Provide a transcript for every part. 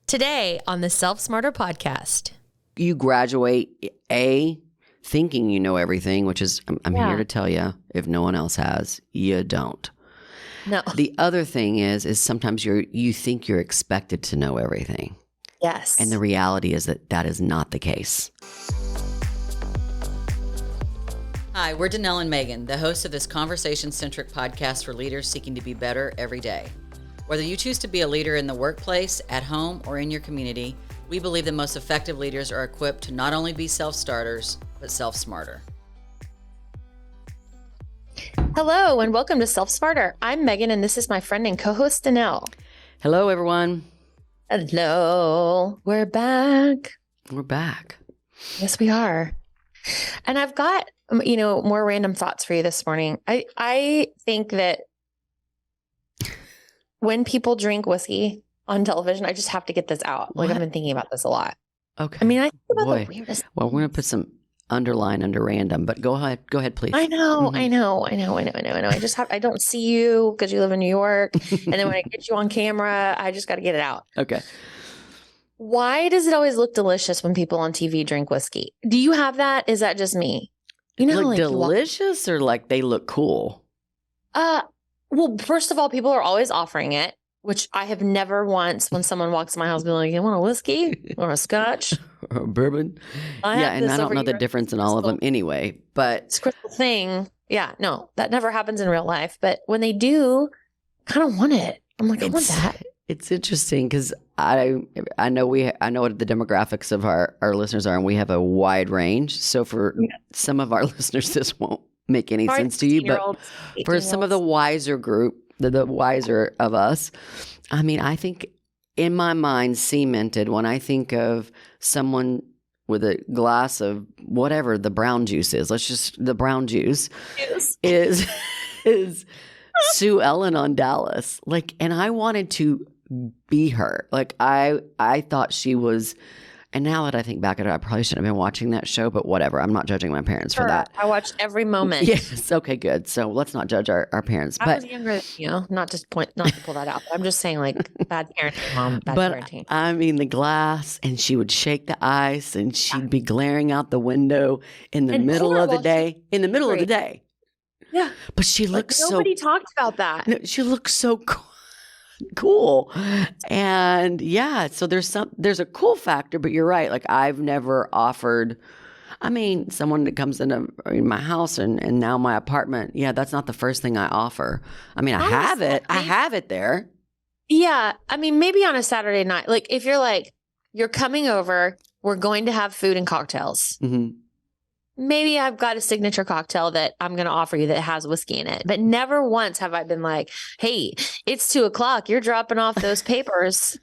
Today on the Self Smarter podcast. You graduate thinking you know everything, which is, I'm here to tell you, if no one else has, you don't. No. The other thing is sometimes you think you're expected to know everything. Yes. And the reality is that is not the case. Hi, we're Danelle and Megan, the hosts of this conversation-centric podcast for leaders seeking to be better every day. Whether you choose to be a leader in the workplace, at home, or in your community, we believe the most effective leaders are equipped to not only be self-starters, but self-smarter. Hello, and welcome to Self Smarter. I'm Megan, and this is my friend and co-host, Danelle. Hello, everyone. Hello. We're back. We're back. Yes, we are. And I've got, more random thoughts for you this morning. I think that when people drink whiskey on television, I just have to get this out. Like, I've been thinking about this a lot. Okay. I mean, I think about the weirdest. Well, we're going to put some underline under random, but go ahead, please. I know. I don't see you because you live in New York. And then when I get you on camera, I just got to get it out. Okay. Why does it always look delicious when people on TV drink whiskey? Do you have that? Is that just me? Like delicious or like they look cool? Well, first of all, people are always offering it, which I have never once, when someone walks in my house, be like, you want a whiskey or a scotch? Or a bourbon? And I don't know the difference in all of them anyway, but it's a crystal thing. Yeah, no, that never happens in real life. But when they do, I kind of want it. I'm like, I want that. It's interesting because I know what the demographics of our listeners are, and we have a wide range. So for some of our listeners, this won't make any sense to you, but for some of the wiser group, the wiser of us, I mean, I think in my mind cemented when I think of someone with a glass of whatever the brown juice is, the brown juice is Sue Ellen on Dallas. Like, and I wanted to be her. Like, I thought she was. And now that I think back at it, I probably shouldn't have been watching that show, but whatever. I'm not judging my parents for that. I watched every moment. Yes. Okay, good. So let's not judge our parents. I was younger than you, not to pull that out. But I'm just saying, like, bad parenting, mom, bad parenting. I mean, the glass, and she would shake the ice, and she'd be glaring out the window in the middle of the day. Yeah. But she looks nobody talked about that. No, she looks so cool. And so there's a cool factor, but you're right. Like, I've never offered, someone that comes in my house and now my apartment. Yeah. That's not the first thing I offer. I have it there. Yeah. Maybe on a Saturday night, like if you're coming over, we're going to have food and cocktails. Mm-hmm. Maybe I've got a signature cocktail that I'm going to offer you that has whiskey in it. But never once have I been like, hey, it's 2:00. You're dropping off those papers.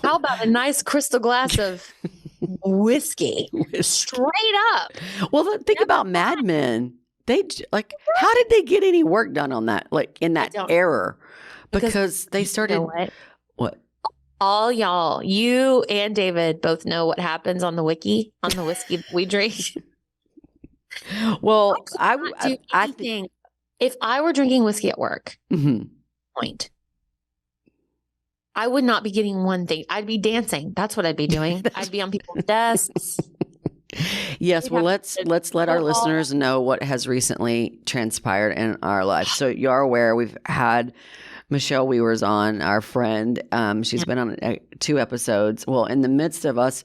How about a nice crystal glass of whiskey? Straight up. Well, think about Mad Men. How did they get any work done on that? Like in that era? Because they started. You know what? All y'all, you and David both know what happens on the whiskey we drink. Well, I think if I were drinking whiskey at work, point, I would not be getting one thing. I'd be dancing. That's what I'd be doing. I'd be on people's desks. Yes. Well, let's let our listeners know what has recently transpired in our lives. So you're aware we've had Michelle Weaver's on, our friend. She's been on 2 episodes. Well, in the midst of us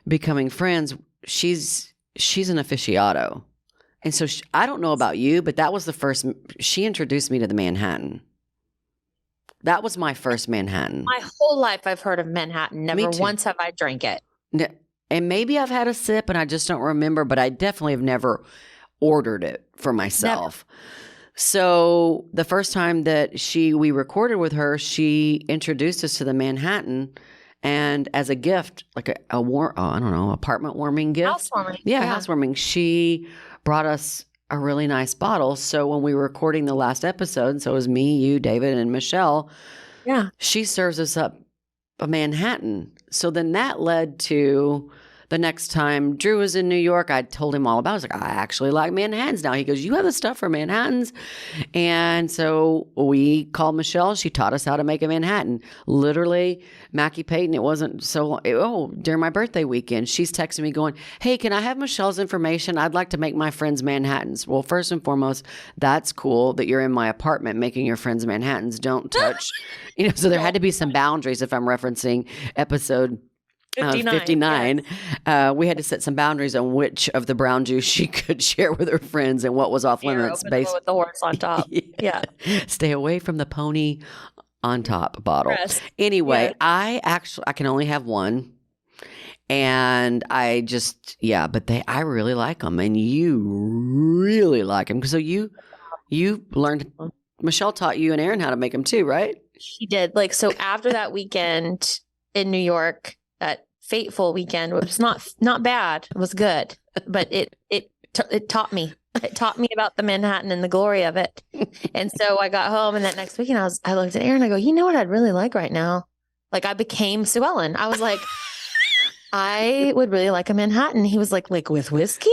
becoming friends, she's an aficionado. And so I don't know about you, but that was she introduced me to the Manhattan. That was my first Manhattan. My whole life I've heard of Manhattan. Never once have I drank it. And maybe I've had a sip and I just don't remember, but I definitely have never ordered it for myself. Never. So the first time that we recorded with her, she introduced us to the Manhattan, and as a gift, like apartment warming gift. Housewarming. Yeah, housewarming. She brought us a really nice bottle. So when we were recording the last episode, so it was me, you, David, and Michelle. Yeah. She serves us up a Manhattan. So then that led to the next time Drew was in New York, I told him all about it. I was like, I actually like Manhattans now. He goes, you have the stuff for Manhattans? And so we called Michelle. She taught us how to make a Manhattan. Literally, Mackey, Payton, it wasn't so long. During my birthday weekend, she's texting me going, hey, can I have Michelle's information? I'd like to make my friends Manhattans. Well, first and foremost, that's cool that you're in my apartment making your friends Manhattans. Don't touch. So there had to be some boundaries if I'm referencing episode 59. Yes. We had to set some boundaries on which of the brown juice she could share with her friends and what was off limits. With the horse on top. Yeah. Stay away from the pony on top bottle. Yes. Anyway, yes. I can only have one. And I just, but I really like them. And you really like them. So you learned, Michelle taught you and Aaron how to make them too, right? She did. So after that weekend in New York, that fateful weekend, which was not bad. It was good, but it taught me. It taught me about the Manhattan and the glory of it. And so I got home, and that next weekend I looked at Aaron. I go, you know what I'd really like right now? I became Sue Ellen. I was like, I would really like a Manhattan. He was like with whiskey?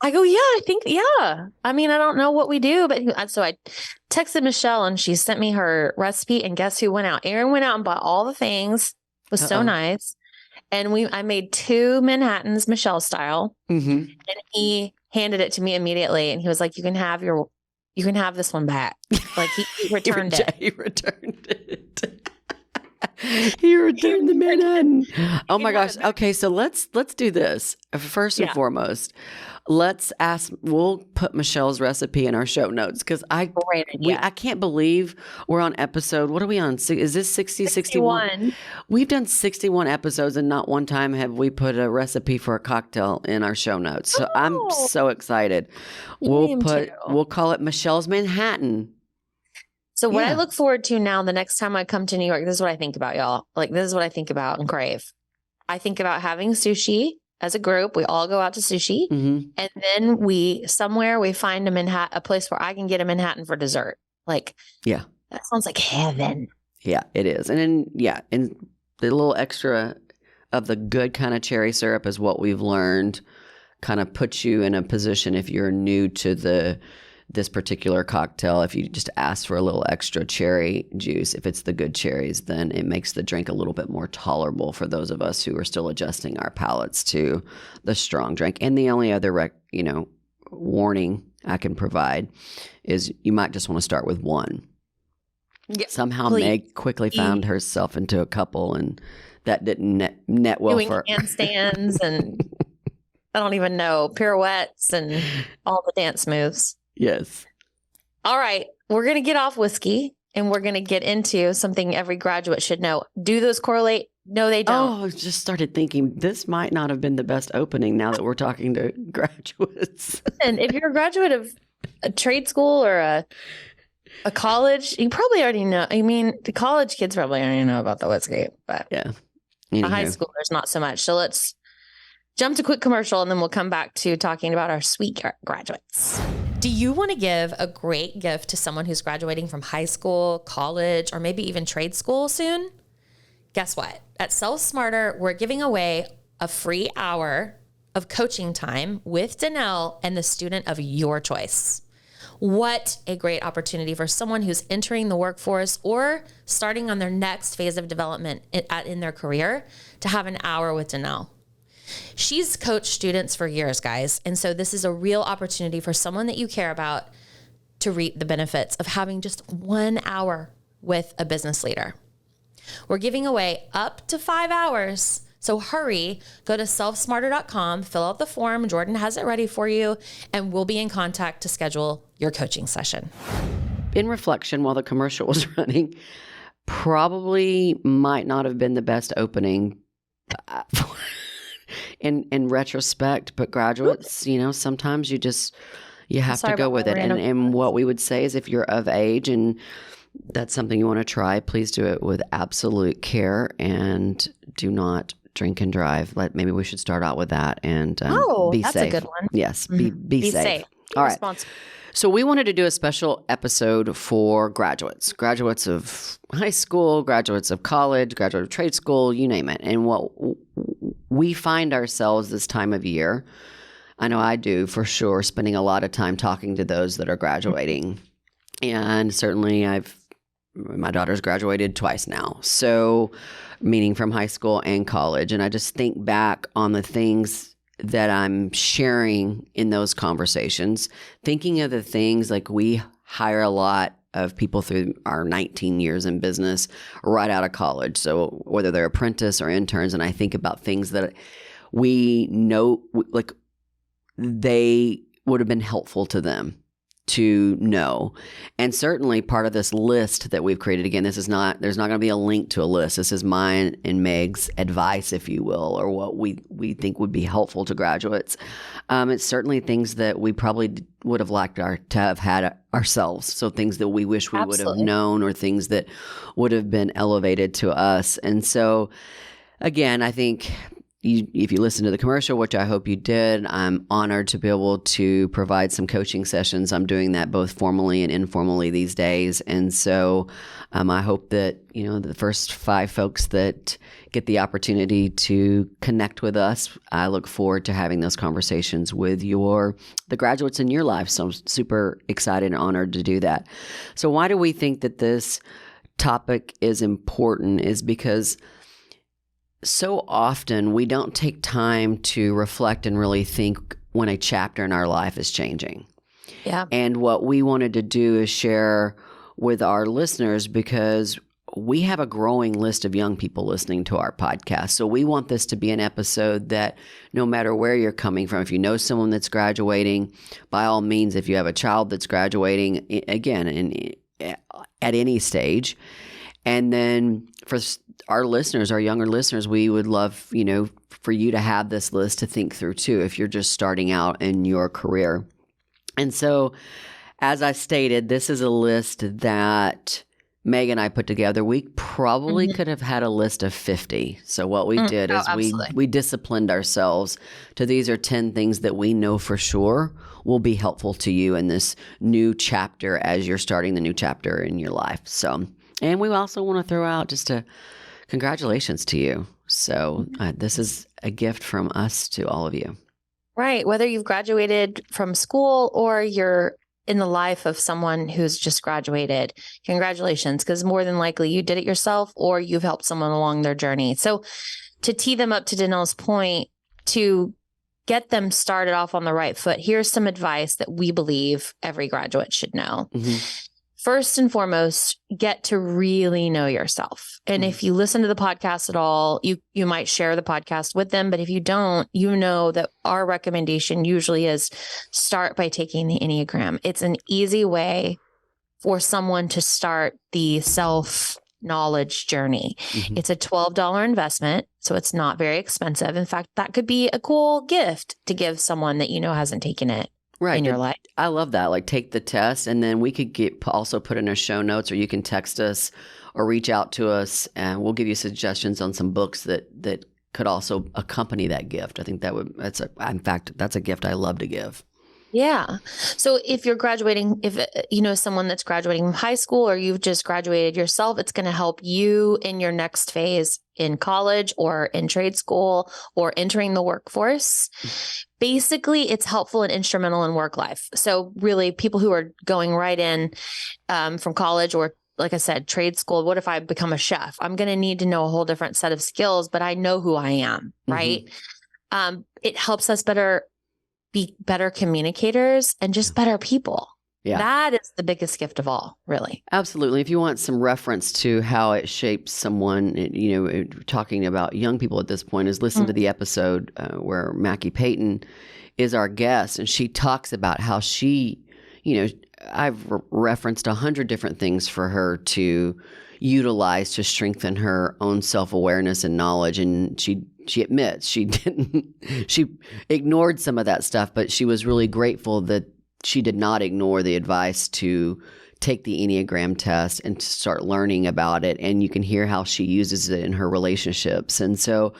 I go, I think. I mean, I don't know what we do, but so I texted Michelle and she sent me her recipe, and guess who went out? Aaron went out and bought all the things. It was so nice. And I made 2 Manhattans, Michelle style, and he handed it to me immediately. And he was like, you can have this one back. He returned it. He returned it. He returned the Manhattan. Oh my gosh. Okay. So let's do this first and foremost. We'll put Michelle's recipe in our show notes because I can't believe we're on episode, what are we on? Is this 60, 61? We've done 61 episodes and not one time have we put a recipe for a cocktail in our show notes. So I'm so excited. We'll call it Michelle's Manhattan. So what I look forward to now, the next time I come to New York, this is what I think about, y'all. This is what I think about and crave. I think about having sushi. As a group, we all go out to sushi, and then we find a place where I can get a Manhattan for dessert. That sounds like heaven. Yeah, it is. And then, and the little extra of the good kind of cherry syrup is what we've learned kind of puts you in a position if you're new to this particular cocktail. If you just ask for a little extra cherry juice, if it's the good cherries, then it makes the drink a little bit more tolerable for those of us who are still adjusting our palates to the strong drink. And the only other, warning I can provide is you might just want to start with one. Yeah, somehow Meg quickly found herself into a couple, and that didn't net well doing for her. Handstands and I don't even know, pirouettes and all the dance moves. Yes. All right. We're going to get off whiskey and we're going to get into something every graduate should know. Do those correlate? No, they don't. Oh, I just started thinking this might not have been the best opening now that we're talking to graduates. And if you're a graduate of a trade school or a college, you probably already know. I mean, the college kids probably already know about the whiskey, but the high schoolers, not so much. So let's jump to quick commercial and then we'll come back to talking about our sweet graduates. Do you want to give a great gift to someone who's graduating from high school, college, or maybe even trade school soon? Guess what? At Self Smarter, we're giving away a free hour of coaching time with Danelle and the student of your choice. What a great opportunity for someone who's entering the workforce or starting on their next phase of development in their career to have an hour with Danelle. She's coached students for years, guys. And so this is a real opportunity for someone that you care about to reap the benefits of having just 1 hour with a business leader. We're giving away up to 5 hours. So hurry, go to selfsmarter.com, fill out the form. Jordan has it ready for you, and we'll be in contact to schedule your coaching session. In reflection, while the commercial was running, probably might not have been the best opening in retrospect, but graduates, sometimes you have to go with it. And what we would say is if you're of age and that's something you want to try, please do it with absolute care and do not drink and drive. Maybe we should start out with that and be that's safe. A good one. Yes, be safe. Be all right. So we wanted to do a special episode for graduates of high school, graduates of college, graduate of trade school, you name it. And what we find ourselves this time of year, I know I do for sure, spending a lot of time talking to those that are graduating. And certainly my daughter's graduated twice now. So meaning from high school and college. And I just think back on the things that I'm sharing in those conversations, thinking of the things like we hire a lot of people through our 19 years in business right out of college. So whether they're apprentice or interns, and I think about things that we know, like they would have been helpful to them to know. And certainly part of this list that we've created, again, there's not going to be a link to a list. This is mine and Meg's advice, if you will, or what we think would be helpful to graduates. It's certainly things that we probably would have liked to have had ourselves. So things that we wish we would have known, or things that would have been elevated to us. And so again, I think if you listen to the commercial, which I hope you did, I'm honored to be able to provide some coaching sessions. I'm doing that both formally and informally these days. And so I hope that, the first 5 folks that get the opportunity to connect with us, I look forward to having those conversations with the graduates in your life. So I'm super excited and honored to do that. So why do we think that this topic is important is because so often we don't take time to reflect and really think when a chapter in our life is changing. Yeah. And what we wanted to do is share with our listeners, because we have a growing list of young people listening to our podcast. So we want this to be an episode that no matter where you're coming from, if you know someone that's graduating, by all means, if you have a child that's graduating, again, at any stage. And then for our listeners, our younger listeners, we would love, for you to have this list to think through too, if you're just starting out in your career. And so, as I stated, this is a list that Meg and I put together. We probably could have had a list of 50. So what we did is we disciplined ourselves to these are 10 things that we know for sure will be helpful to you in this new chapter as you're starting the new chapter in your life. So, and we also want to throw out just a congratulations to you. So this is a gift from us to all of you. Right. Whether you've graduated from school or you're in the life of someone who's just graduated, congratulations, because more than likely you did it yourself or you've helped someone along their journey. So to tee them up to Danelle's point, to get them started off on the right foot, here's some advice that we believe every graduate should know. Mm-hmm. First and foremost, get to really know yourself. And if you listen to the podcast at all, you might share the podcast with them. But if you don't, you know that our recommendation usually is start by taking the Enneagram. It's an easy way for someone to start the self-knowledge journey. Mm-hmm. It's a $12 investment, so it's not very expensive. In fact, that could be a cool gift to give someone that hasn't taken it. Right. In your life. I love that. Like take the test, and then we could also put in our show notes, or you can text us or reach out to us, and we'll give you suggestions on some books that could also accompany that gift. I think that's a gift I love to give. Yeah. So if you're graduating, if you know someone that's graduating from high school or you've just graduated yourself, it's going to help you in your next phase in college or in trade school or entering the workforce. Basically, it's helpful and instrumental in work life. So really people who are going right in from college or, like I said, trade school, what if I become a chef? I'm going to need to know a whole different set of skills, but I know who I am, right? Mm-hmm. It helps us be better communicators and just better people. Yeah. That is the biggest gift of all, really. Absolutely. If you want some reference to how it shapes someone, talking about young people at this point, is listen to the episode where Mackey Payton is our guest, and she talks about how she, I've referenced 100 different things for her to utilize to strengthen her own self-awareness and knowledge. And she admits she ignored some of that stuff, but she was really grateful that she did not ignore the advice to take the Enneagram test and to start learning about it. And you can hear how she uses it in her relationships. And so,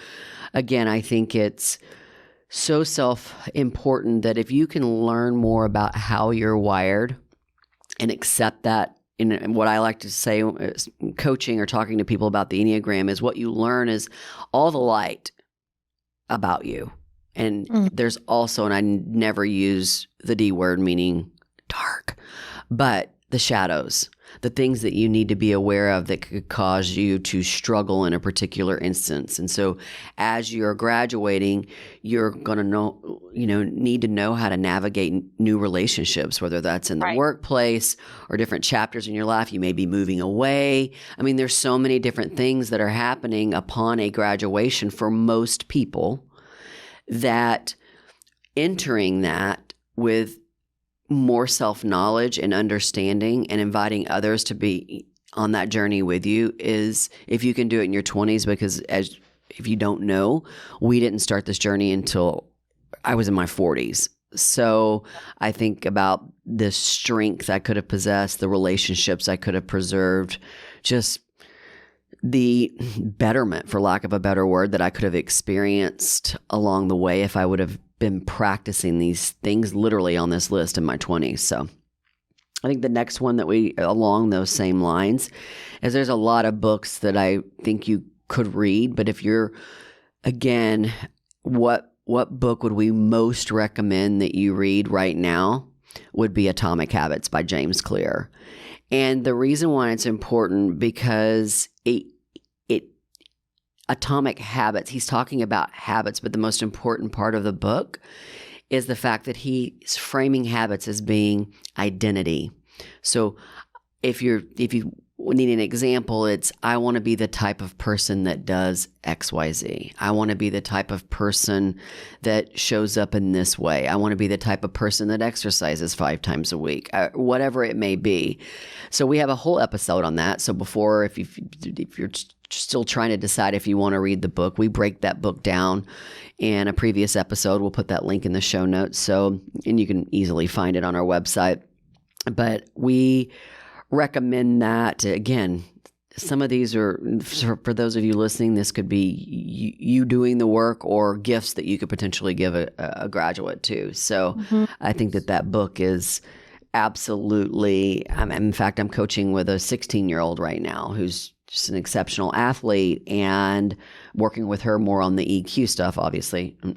again, I think it's so important that if you can learn more about how you're wired and accept that. And what I like to say, coaching or talking to people about the Enneagram, is what you learn is all the light about you. And there's also, and I never use the D word, meaning dark, but the shadows, the things that you need to be aware of that could cause you to struggle in a particular instance. And so as you're graduating, you're going to need to know how to navigate new relationships, whether that's in the workplace or different chapters in your life. You may be moving away. I mean, there's so many different things that are happening upon a graduation for most people, that entering that with more self-knowledge and understanding and inviting others to be on that journey with you is, if you can do it in your 20s, because if you don't know, we didn't start this journey until I was in my 40s. So I think about the strength I could have possessed, the relationships I could have preserved, just the betterment, for lack of a better word, that I could have experienced along the way if I would have been practicing these things literally on this list in my 20s. So I think the next one that along those same lines is, there's a lot of books that I think you could read, but if you're, again, what book would we most recommend that you read right now would be Atomic Habits by James Clear. And the reason why it's important, because Atomic Habits, he's talking about habits, but the most important part of the book is the fact that he's framing habits as being identity. So if you need an example, it's, I want to be the type of person that does XYZ. I want to be the type of person that shows up in this way. I want to be the type of person that exercises 5 times a week, whatever it may be. So we have a whole episode on that. So before, if you're still trying to decide if you want to read the book, we break that book down in a previous episode. We'll put that link in the show notes. So, and you can easily find it on our website. But we recommend that. Again, some of these are, for those of you listening, this could be you doing the work or gifts that you could potentially give a graduate to. So I think that book is absolutely, in fact, I'm coaching with a 16-year-old right now who's just an exceptional athlete, and working with her more on the EQ stuff. Obviously, I'm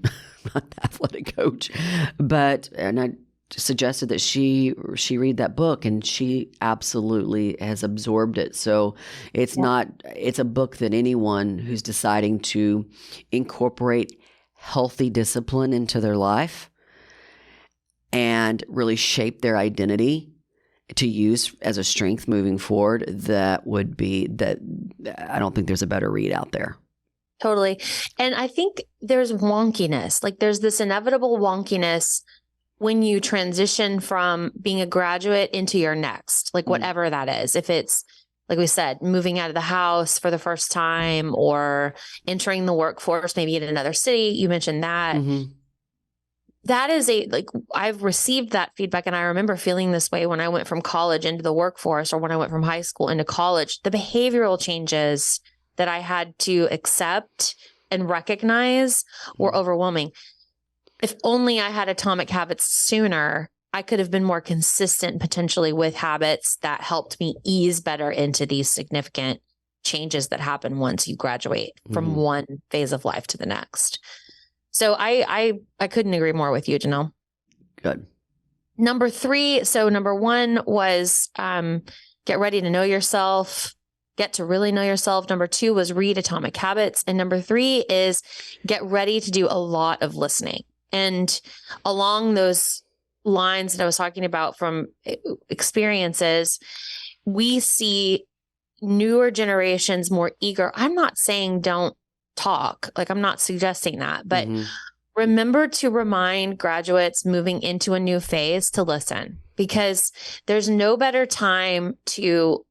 not the athletic coach, and I suggested that she read that book, and she absolutely has absorbed it. So it's a book that anyone who's deciding to incorporate healthy discipline into their life and really shape their identity to use as a strength moving forward, that I don't think there's a better read out there. Totally. And I think there's wonkiness. Like, there's this inevitable wonkiness when you transition from being a graduate into your next, like whatever that is. If it's, like we said, moving out of the house for the first time, or entering the workforce, maybe in another city. You mentioned that. That is I've received that feedback. And I remember feeling this way when I went from college into the workforce, or when I went from high school into college. The behavioral changes that I had to accept and recognize were overwhelming. If only I had Atomic Habits sooner, I could have been more consistent potentially with habits that helped me ease better into these significant changes that happen once you graduate from one phase of life to the next. So I couldn't agree more with you, Janelle. Good. Number 3. So number 1 was get ready to know yourself, get to really know yourself. Number 2 was read Atomic Habits. And number 3 is get ready to do a lot of listening. And along those lines that I was talking about from experiences, we see newer generations more eager. I'm not saying don't talk, like I'm not suggesting that, but remember to remind graduates moving into a new phase to listen, because there's no better time to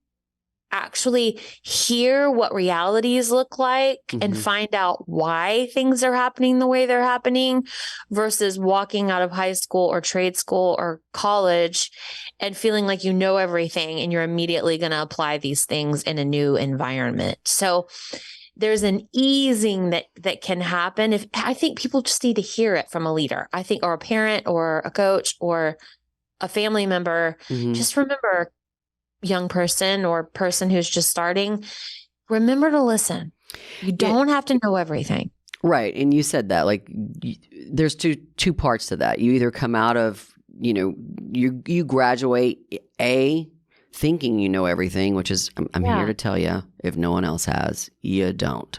actually hear what realities look like and find out why things are happening the way they're happening, versus walking out of high school or trade school or college and feeling like you know everything and you're immediately going to apply these things in a new environment. So there's an easing that can happen. I think people just need to hear it from a leader, I think, or a parent or a coach or a family member. Just remember, young person or person who's just starting, remember to listen. You don't have to know everything. Right. And you said that, like, there's two parts to that. You either come out of, you graduate thinking you know everything, which is, I'm here to tell you, if no one else has, you don't.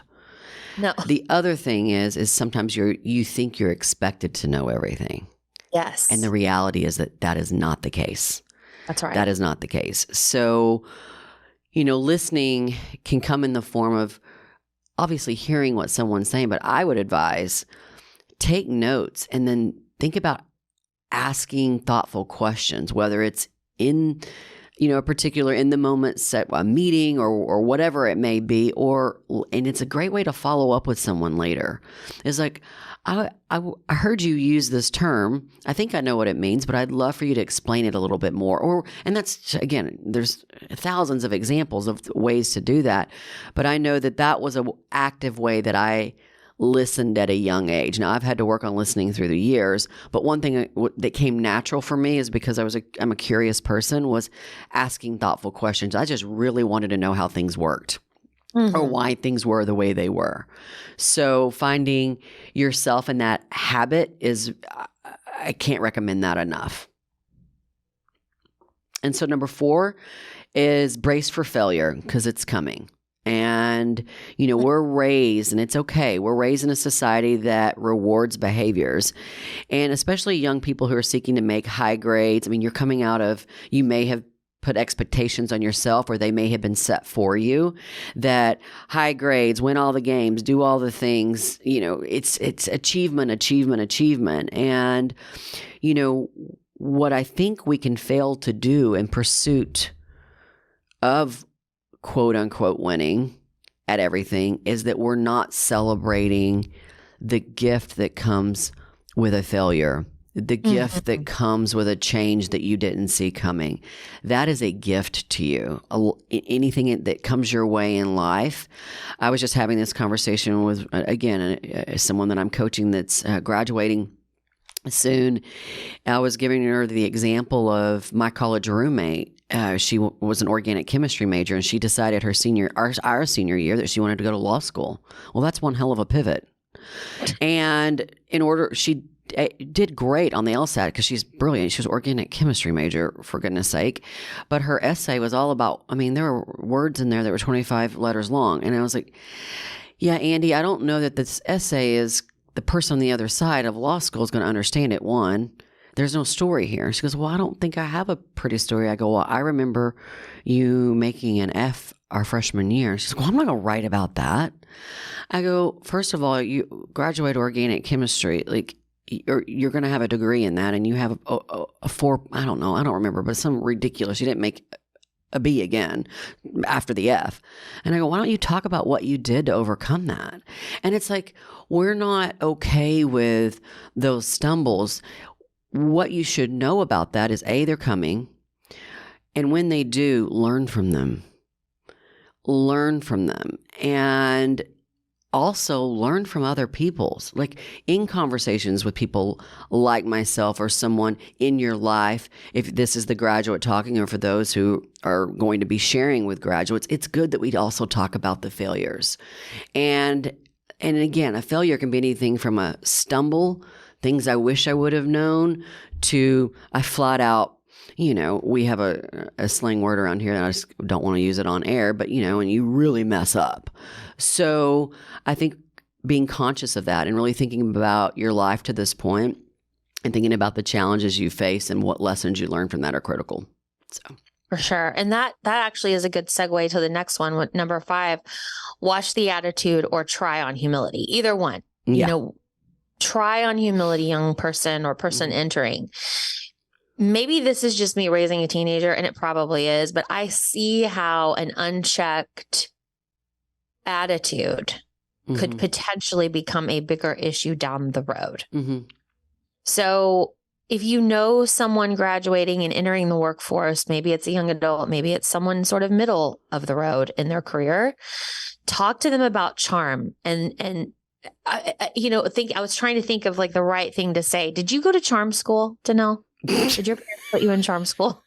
No. The other thing is sometimes you think you're expected to know everything. Yes. And the reality is that is not the case. That's right. That is not the case. So, listening can come in the form of obviously hearing what someone's saying, but I would advise take notes and then think about asking thoughtful questions, whether it's in a particular in the moment set a meeting or whatever it may be, and it's a great way to follow up with someone later. It's like, I heard you use this term. I think I know what it means, but I'd love for you to explain it a little bit more. And that's, again, there's thousands of examples of ways to do that. But I know that was an active way that I listened at a young age. Now, I've had to work on listening through the years, but one thing that came natural for me is because I'm a curious person, was asking thoughtful questions. I just really wanted to know how things worked. Mm-hmm. Or why things were the way they were. So finding yourself in that habit I can't recommend that enough. And so number 4 is brace for failure, because it's coming. And, we're raised, and it's okay, we're raised in a society that rewards behaviors. And especially young people who are seeking to make high grades. I mean, you may have put expectations on yourself, or they may have been set for you, that high grades, win all the games, do all the things, it's achievement. And, what I think we can fail to do in pursuit of quote unquote winning at everything is that we're not celebrating the gift that comes with a failure. The gift that comes with a change that you didn't see coming. That is a gift to you. Anything that comes your way in life. I was just having this conversation with, again, someone that I'm coaching that's graduating soon. I was giving her the example of my college roommate. She was an organic chemistry major, and she decided our senior year that she wanted to go to law school. Well, that's one hell of a pivot. And she did great on the LSAT because she's brilliant. She was organic chemistry major, for goodness sake. But her essay was all about, there were words in there that were 25 letters long. And I was like, yeah, Andy, I don't know that this essay is the person on the other side of law school is going to understand it. One, there's no story here. She goes, well, I don't think I have a pretty story. I go, well, I remember you making an F our freshman year. She goes, well, I'm not going to write about that. I go, first of all, you graduate organic chemistry, like, you're going to have a degree in that, and you have a 4, I don't remember, but some ridiculous, you didn't make a B again after the F. And I go, why don't you talk about what you did to overcome that? And it's like, we're not okay with those stumbles. What you should know about that is they're coming. And when they do, learn from them. And also learn from other people's, like in conversations with people like myself or someone in your life. If this is the graduate talking, or for those who are going to be sharing with graduates, it's good that we also talk about the failures. And again, a failure can be anything from a stumble, things I wish I would have known, to I flat out, we have a slang word around here, and I just don't want to use it on air, but, and you really mess up. So I think being conscious of that and really thinking about your life to this point and thinking about the challenges you face and what lessons you learn from that are critical. So. For sure. And that actually is a good segue to the next one with number 5, watch the attitude or try on humility. Either one, try on humility, young person or person entering. Maybe this is just me raising a teenager, and it probably is, but I see how an unchecked attitude could potentially become a bigger issue down the road. Mm-hmm. So if you know someone graduating and entering the workforce, maybe it's a young adult, maybe it's someone sort of middle of the road in their career, talk to them about charm. And I was trying to think of like the right thing to say. Did you go to charm school, Danelle? Did your parents put you in charm school?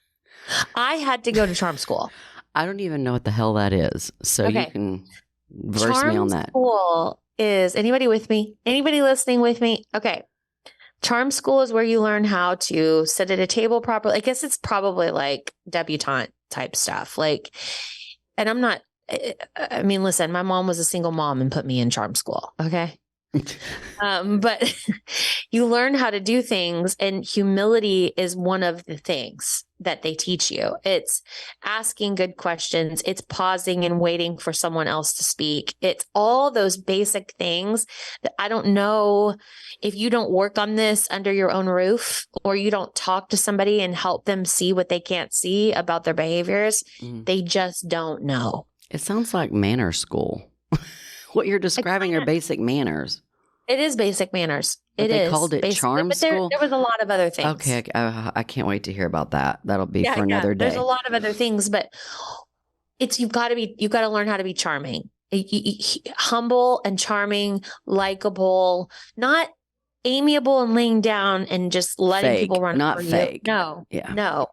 I had to go to charm school. I don't even know what the hell that is. So you can verse me on that. Charm school is anybody with me? Anybody listening with me? Okay. Charm school is where you learn how to sit at a table properly. I guess it's probably like debutante type stuff. Like, and I mean, listen, my mom was a single mom and put me in charm school. Okay. But you learn how to do things, and humility is one of the things that they teach you. It's asking good questions. It's pausing and waiting for someone else to speak. It's all those basic things that I don't know if you don't work on this under your own roof, or you don't talk to somebody and help them see what they can't see about their behaviors. They just don't know. It sounds like manner school. What you're describing are basic manners. It is basic manners. But they called it charm school? There was a lot of other things. Okay. I can't wait to hear about that. That'll be for another day. There's a lot of other things, but you've got to learn how to be charming, humble and charming, likable, not amiable and laying down and just letting people run not over fake. You. No.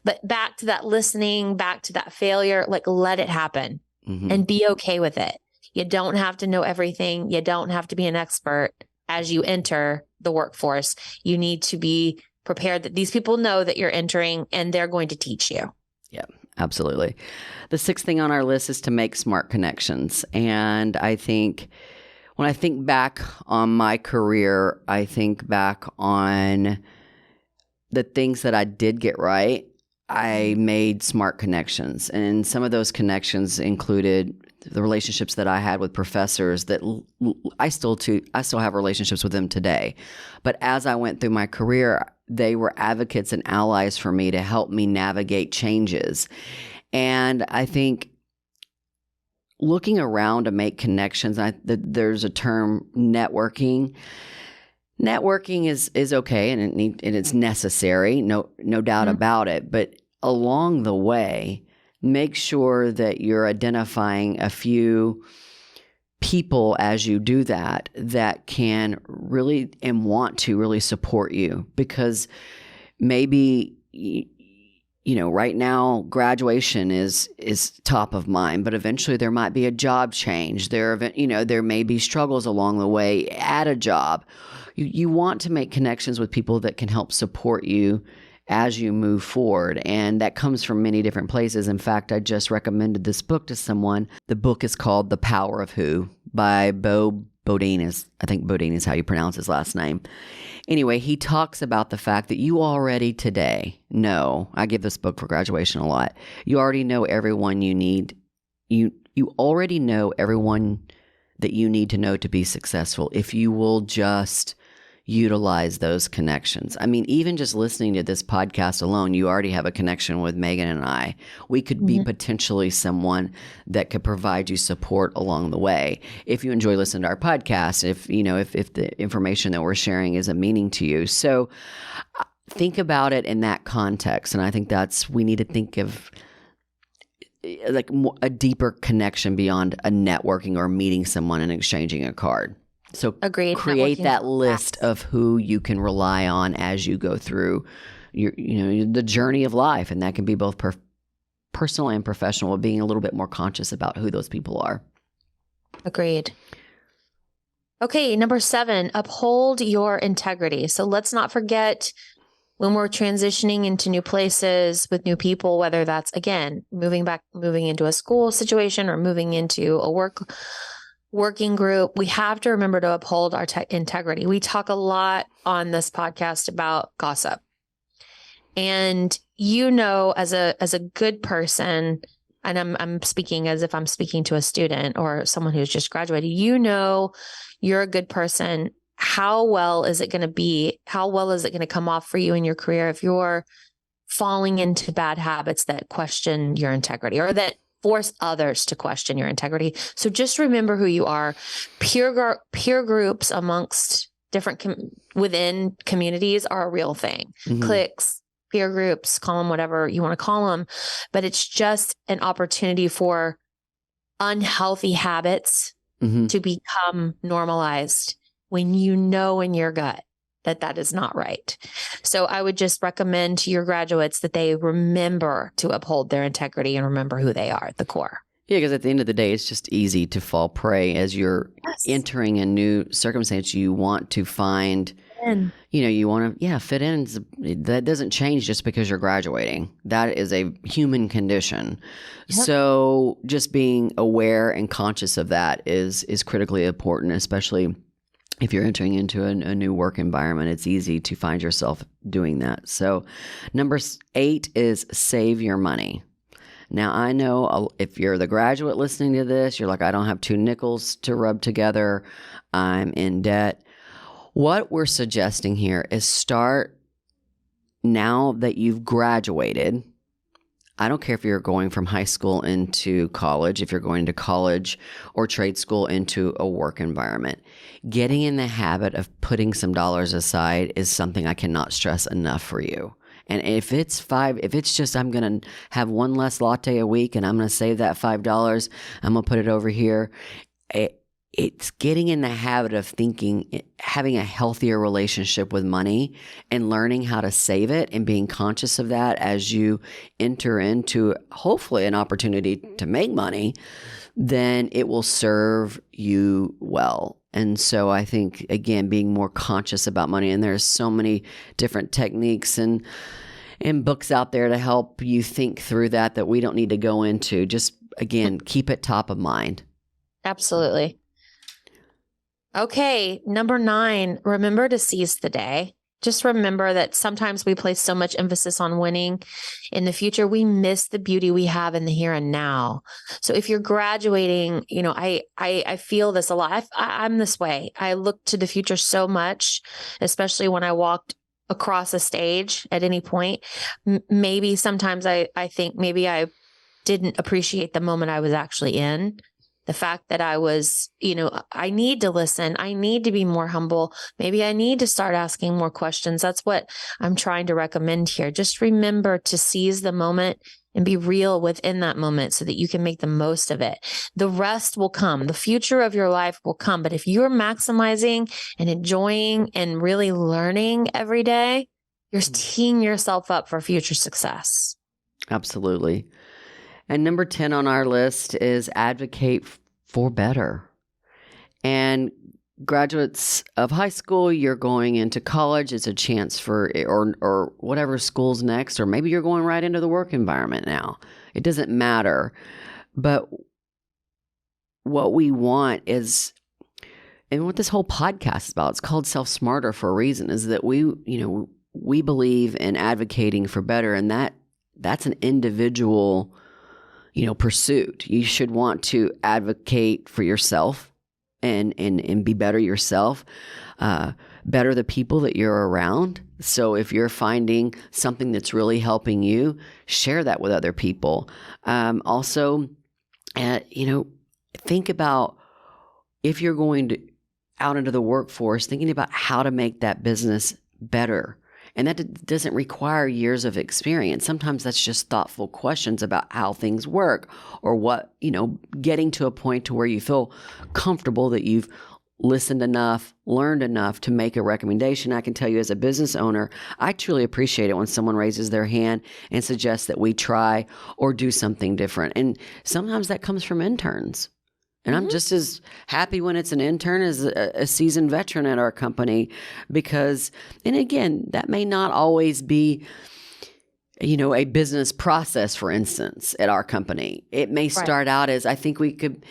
But back to that listening, back to that failure, like let it happen and be okay with it. You don't have to know everything. You don't have to be an expert as you enter the workforce. You need to be prepared that these people know that you're entering and they're going to teach you. Yeah, absolutely. The sixth thing on our list is to make smart connections. And I think when I think back on my career, I think back on the things that I did get right. I made smart connections. And some of those connections included the relationships that I had with professors that I still have relationships with them today. But as I went through my career, they were advocates and allies for me to help me navigate changes. And I think looking around to make connections, there's a term, networking. Networking is okay and it's necessary, no doubt about it. But along the way, make sure that you're identifying a few people as you do that can really and want to really support you, because maybe right now graduation is top of mind, but eventually there might be a job change. There may be struggles along the way at a job. You want to make connections with people that can help support you as you move forward. And that comes from many different places. In fact, I just recommended this book to someone. The book is called The Power of Who by Beaudine. I think Beaudine is how you pronounce his last name. Anyway, he talks about the fact that you already today know, I give this book for graduation a lot, you already know everyone you need. You already know everyone that you need to know to be successful if you will just utilize those connections. I mean, even just listening to this podcast alone, you already have a connection with Megan and I. We could be potentially someone that could provide you support along the way. If you enjoy listening to our podcast, if the information that we're sharing is of meaning to you. So think about it in that context. And I think we need to think of like a deeper connection beyond a networking or meeting someone and exchanging a card. So Agreed. Create that list of who you can rely on as you go through the journey of life. And that can be both personal and professional, being a little bit more conscious about who those people are. Agreed. Okay, number 7, uphold your integrity. So let's not forget, when we're transitioning into new places with new people, whether that's, again, moving into a school situation or moving into a working group, we have to remember to uphold our integrity. We talk a lot on this podcast about gossip. And as a good person, and I'm speaking as if I'm speaking to a student or someone who's just graduated, you're a good person. How well is it going to be? How well is it going to come off for you in your career if you're falling into bad habits that question your integrity or that force others to question your integrity? So just remember who you are. Peer groups amongst different within communities are a real thing. Cliques, peer groups, call them whatever you want to call them, but it's just an opportunity for unhealthy habits to become normalized when you know in your gut that is not right. So I would just recommend to your graduates that they remember to uphold their integrity and remember who they are at the core. Yeah, because at the end of the day, it's just easy to fall prey as you're entering a new circumstance. You want to find, you want to, fit in. That doesn't change just because you're graduating. That is a human condition. Yep. So just being aware and conscious of that is critically important, especially if you're entering into a new work environment. It's easy to find yourself doing that. So number 8 is save your money. Now, I know if you're the graduate listening to this, you're like, I don't have 2 nickels to rub together. I'm in debt. What we're suggesting here is start now that you've graduated. I don't care if you're going from high school into college, if you're going to college or trade school into a work environment. Getting in the habit of putting some dollars aside is something I cannot stress enough for you. And if it's just I'm going to have one less latte a week and I'm going to save that $5, I'm going to put it over here. It's getting in the habit of thinking, having a healthier relationship with money and learning how to save it and being conscious of that as you enter into hopefully an opportunity to make money, then it will serve you well. And so I think, again, being more conscious about money, and there's so many different techniques and books out there to help you think through that we don't need to go into. Just, again, keep it top of mind. Absolutely. Okay, number 9, remember to seize the day. Just remember that sometimes we place so much emphasis on winning in the future, we miss the beauty we have in the here and now. So if you're graduating, I feel this a lot. I'm this way. I look to the future so much, especially when I walked across a stage at any point. Maybe sometimes I think maybe I didn't appreciate the moment I was actually in. The fact that I was, I need to listen. I need to be more humble. Maybe I need to start asking more questions. That's what I'm trying to recommend here. Just remember to seize the moment and be real within that moment so that you can make the most of it. The rest will come. The future of your life will come. But if you're maximizing and enjoying and really learning every day, you're teeing yourself up for future success. Absolutely. And number 10 on our list is advocate for better. And graduates of high school, you're going into college. It's a chance for, or whatever school's next, or maybe you're going right into the work environment now. It doesn't matter. But what we want is, and what this whole podcast is about, it's called Self Smarter for a reason, is that we believe in advocating for better, and that's an individual pursuit. You should want to advocate for yourself and be better yourself, better the people that you're around. So if you're finding something that's really helping you, share that with other people. Also, think about if you're going out into the workforce, thinking about how to make that business better. And that doesn't require years of experience. Sometimes that's just thoughtful questions about how things work, or getting to a point to where you feel comfortable that you've listened enough, learned enough to make a recommendation. I can tell you as a business owner, I truly appreciate it when someone raises their hand and suggests that we try or do something different. And sometimes that comes from interns. And I'm just as happy when it's an intern as a seasoned veteran at our company, because, and again, that may not always be, a business process, for instance, at our company. It may start out as, I think we could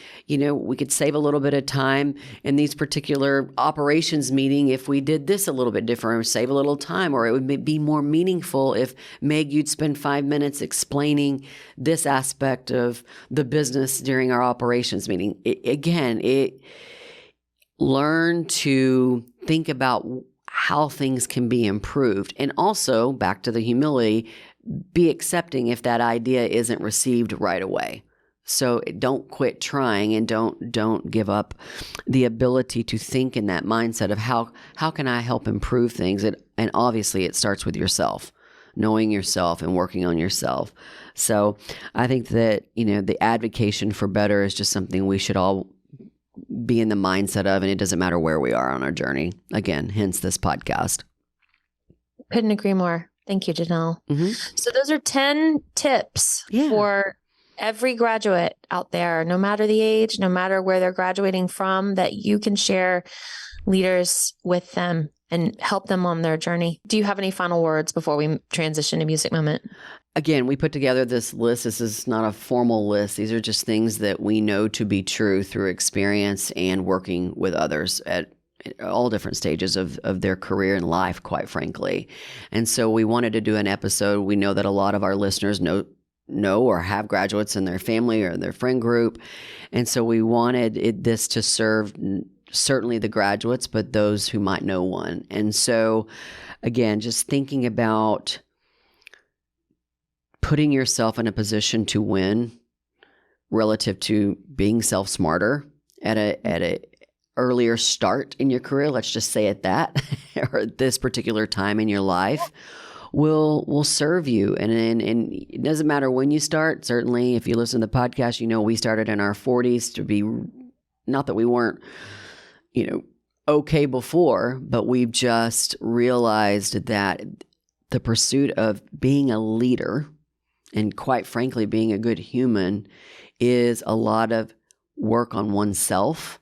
save a little bit of time in these particular operations meeting if we did this a little bit different, or save a little time, or it would be more meaningful if, Meg, you'd spend 5 minutes explaining this aspect of the business during our operations meeting. Learn to think about how things can be improved. And also, back to the humility, be accepting if that idea isn't received right away. So don't quit trying, and don't give up the ability to think in that mindset of how can I help improve things? And obviously it starts with yourself, knowing yourself and working on yourself. So I think that, the advocation for better is just something we should all be in the mindset of, and it doesn't matter where we are on our journey. Again, hence this podcast. Couldn't agree more. Thank you, Janelle. Mm-hmm. So those are 10 tips for every graduate out there, no matter the age, no matter where they're graduating from, that you can share leaders with them and help them on their journey. Do you have any final words before we transition to Music Moment? Again, we put together this list. This is not a formal list. These are just things that we know to be true through experience and working with others at all different stages of their career and life, quite frankly. And so we wanted to do an episode. We know that a lot of our listeners know or have graduates in their family or their friend group. And so we wanted this to serve certainly the graduates, but those who might know one. And so, again, just thinking about putting yourself in a position to win relative to being self-smarter at a earlier start in your career, let's just say it that, or at this particular time in your life, will serve you. And it doesn't matter when you start. Certainly, if you listen to the podcast, you know we started in our 40s to be, not that we weren't, okay before, but we've just realized that the pursuit of being a leader and quite frankly, being a good human is a lot of work on oneself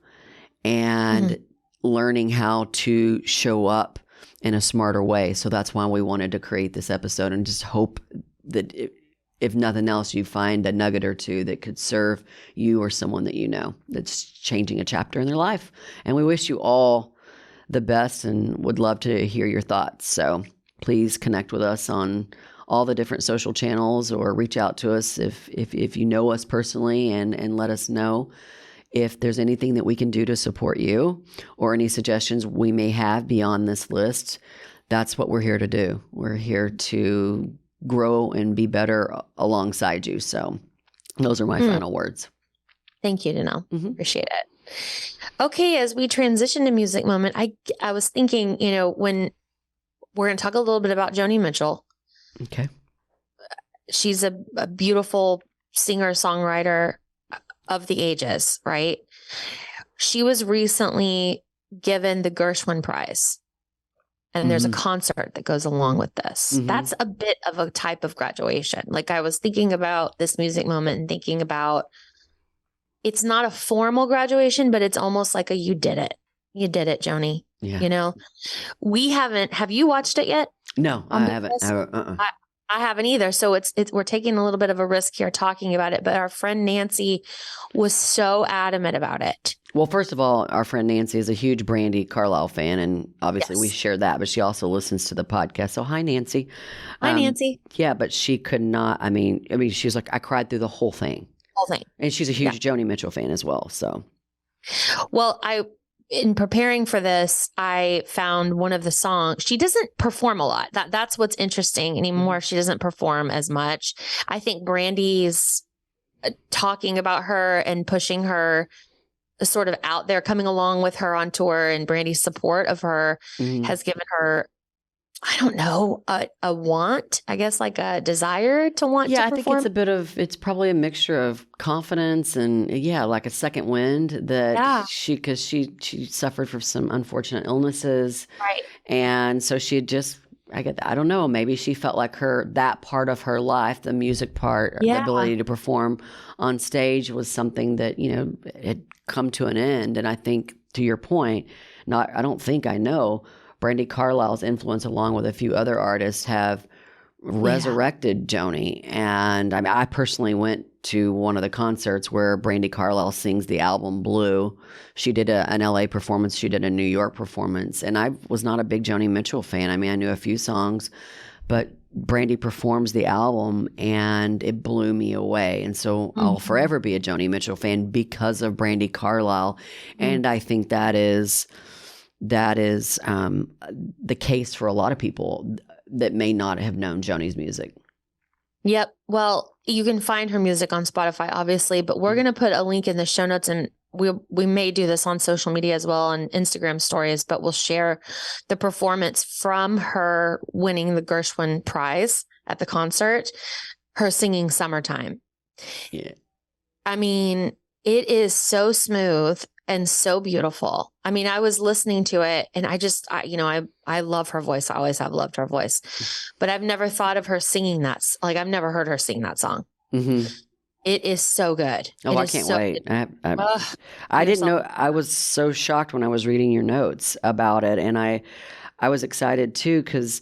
and learning how to show up in a smarter way. So that's why we wanted to create this episode, and just hope that if nothing else, you find a nugget or two that could serve you or someone that you know that's changing a chapter in their life. And we wish you all the best and would love to hear your thoughts. So please connect with us on all the different social channels, or reach out to us if you know us personally, and let us know if there's anything that we can do to support you or any suggestions we may have beyond this list. That's what we're here to do. We're here to grow and be better alongside you. So those are my final words. Thank you, Danelle. Appreciate it. Okay, as we transition to Music Moment, I was thinking, when we're going to talk a little bit about Joni Mitchell. Okay. She's a beautiful singer-songwriter of the ages, right? She was recently given the Gershwin Prize. And there's a concert that goes along with this. That's a bit of a type of graduation. Like, I was thinking about this Music Moment and thinking about, it's not a formal graduation, but it's almost like you did it. You did it, Joni. Yeah. Have you watched it yet? No, I haven't. I haven't either. So we're taking a little bit of a risk here talking about it, but our friend Nancy was so adamant about it. Well, first of all, our friend Nancy is a huge Brandi Carlisle fan, and obviously we share that, but she also listens to the podcast. So hi, Nancy. Hi, Nancy. Yeah, but she could not, I mean, she was like, I cried through the whole thing. And she's a huge Joni Mitchell fan as well. So, well, in preparing for this, I found one of the songs. She doesn't perform a lot. That's what's interesting anymore. She doesn't perform as much. I think Brandi's talking about her and pushing her sort of out there, coming along with her on tour, and Brandi's support of her has given her, I don't know, a want, I guess, like a desire to want to perform. I think it's probably a mixture of confidence and like a second wind that because she suffered from some unfortunate illnesses. Right. And so she had just, I don't know, maybe she felt like that part of her life, the music part, the ability to perform on stage was something that, had come to an end. And I think, to your point, I don't think I know, Brandi Carlisle's influence, along with a few other artists, have resurrected Joni. And I mean, I personally went to one of the concerts where Brandi Carlisle sings the album Blue. She did an LA performance. She did a New York performance. And I was not a big Joni Mitchell fan. I mean, I knew a few songs, but Brandi performs the album and it blew me away. And so I'll forever be a Joni Mitchell fan because of Brandi Carlisle. And I think that is the case for a lot of people that may not have known Joni's music. Yep. Well, you can find her music on Spotify, obviously, but we're going to put a link in the show notes, and we may do this on social media as well, on Instagram stories, but we'll share the performance from her winning the Gershwin Prize at the concert, her singing Summertime. Yeah. I mean, it is so smooth and so beautiful. I mean, I was listening to it and I love her voice. I always have loved her voice, but I've never thought of her singing that. Like, I've never heard her sing that song. It is so good. Oh, I can't wait. I didn't know. I was so shocked when I was reading your notes about it. And I was excited too, because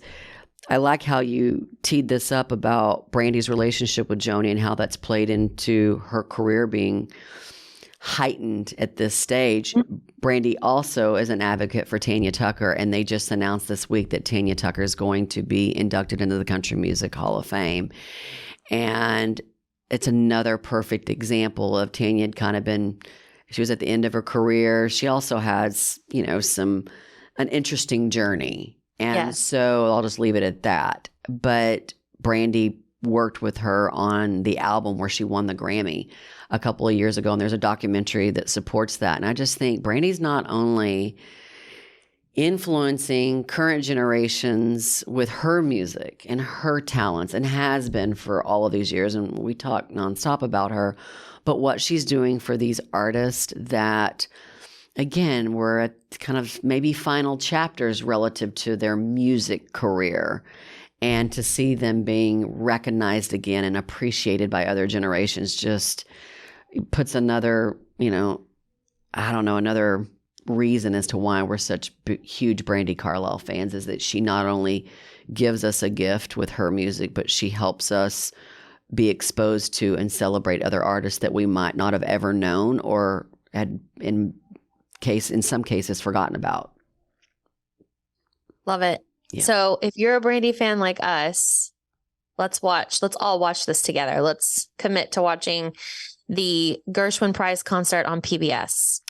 I like how you teed this up about Brandi's relationship with Joni and how that's played into her career being heightened at this stage. Mm-hmm. Brandi also is an advocate for Tanya Tucker, and they just announced this week that Tanya Tucker is going to be inducted into the Country Music Hall of Fame. And it's another perfect example of Tanya had kind of she was at the end of her career. She also has, an interesting journey. And so I'll just leave it at that. But Brandi worked with her on the album where she won the Grammy a couple of years ago. And there's a documentary that supports that. And I just think Brandi's not only influencing current generations with her music and her talents, and has been for all of these years. And we talk nonstop about her, but what she's doing for these artists that, again, were at kind of maybe final chapters relative to their music career, and to see them being recognized again and appreciated by other generations just puts another, another reason as to why we're such huge Brandi Carlisle fans, is that she not only gives us a gift with her music, but she helps us be exposed to and celebrate other artists that we might not have ever known or had in some cases forgotten about. Love it. Yeah. So if you're a Brandi fan like us, let's all watch this together. Let's commit to watching the Gershwin Prize concert on PBS.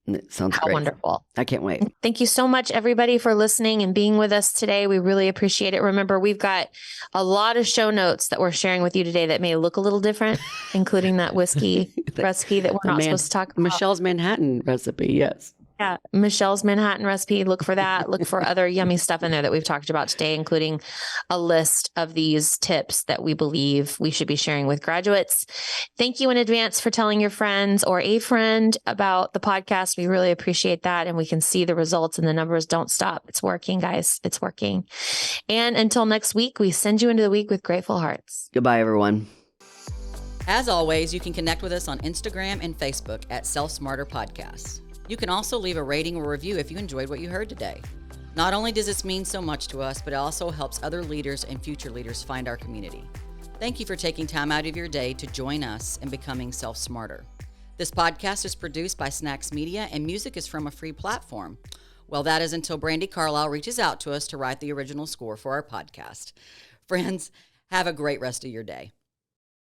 It sounds How great. Wonderful. I can't wait. Thank you so much, everybody, for listening and being with us today. We really appreciate it. Remember, we've got a lot of show notes that we're sharing with you today that may look a little different, including that whiskey recipe that we're not supposed to talk about. Michelle's Manhattan recipe, yes. Yeah, Michelle's Manhattan recipe. Look for that. Look for other yummy stuff in there that we've talked about today, including a list of these tips that we believe we should be sharing with graduates. Thank you in advance for telling your friends or a friend about the podcast. We really appreciate that. And we can see the results, and the numbers don't stop. It's working, guys. It's working. And until next week, we send you into the week with grateful hearts. Goodbye, everyone. As always, you can connect with us on Instagram and Facebook at Self Smarter Podcasts. You can also leave a rating or review if you enjoyed what you heard today. Not only does this mean so much to us, but it also helps other leaders and future leaders find our community. Thank you for taking time out of your day to join us in becoming self-smarter. This podcast is produced by Snacks Media, and music is from a free platform. Well, that is until Brandi Carlisle reaches out to us to write the original score for our podcast. Friends, have a great rest of your day.